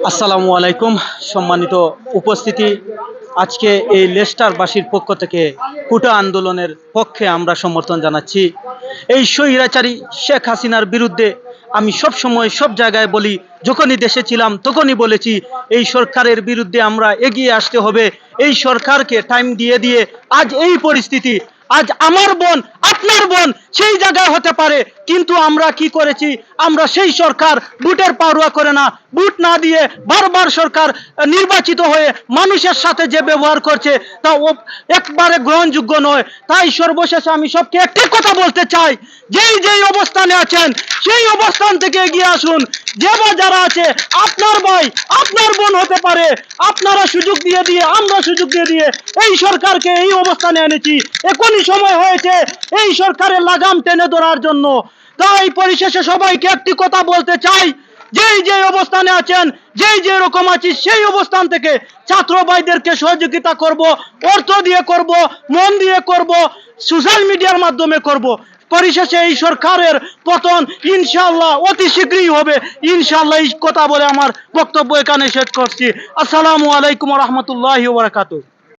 আসসালামু আলাইকুম। সম্মানিত উপস্থিতি, আজকে এই লেস্টারবাসীর পক্ষ থেকে কোটা আন্দোলনের পক্ষে আমরা সমর্থন জানাচ্ছি। এই স্বৈরাচারী শেখ হাসিনার বিরুদ্ধে আমি সব সময় সব জায়গায় বলি, যখনই দেশে ছিলাম তখনই বলেছি এই সরকারের বিরুদ্ধে আমরা এগিয়ে আসতে হবে। এই সরকারকে টাইম দিয়ে দিয়ে আজ এই পরিস্থিতি। আজ আমার বোন আপনার বোন সেই জায়গায় হতে পারে, কিন্তু আমরা কি করেছি? আমরা সেই সরকার ভোটের পারোয়া করে না, ভোট না দিয়ে বারবার সরকার নির্বাচিত হয়ে মানুষের সাথে যে ব্যবহার করছে তা একবারে গ্রহণযোগ্য নয়। তাই সর্বশেষে আমি সবকে একটি কথা বলতে চাই, যেই যেই অবস্থানে আছেন সেই অবস্থান থেকে এগিয়ে আসুন। যে বা যারা আছে, আপনার ভাই আপনার বোন হতে পারে, আপনারা সুযোগ দিয়ে দিয়ে আমরা সুযোগ দিয়ে দিয়ে এই সরকারকে এই অবস্থানে এনেছি। এখনই সময় হয়েছে এই সরকারের লাগাম টেনে ধরার জন্য। তাই পরিশেষে সবাইকে একটি কথা বলতে চাই, যেই যে অবস্থানে আছেন, যেই যে রকম আছি সেই অবস্থান থেকে ছাত্র ভাইদেরকে সহযোগিতা করব, অর্থ দিয়ে করব, মন দিয়ে করব, সোশ্যাল মিডিয়ার মাধ্যমে করব। পরিশেষে এই সরকারের পতন ইনশাআল্লাহ অতি শীঘ্রই হবে ইনশাআল্লাহ। এই কথা বলে আমার বক্তব্য এখানে শেষ করছি। আসসালামু আলাইকুম ওয়া রাহমাতুল্লাহি ওয়া বারাকাতুহু।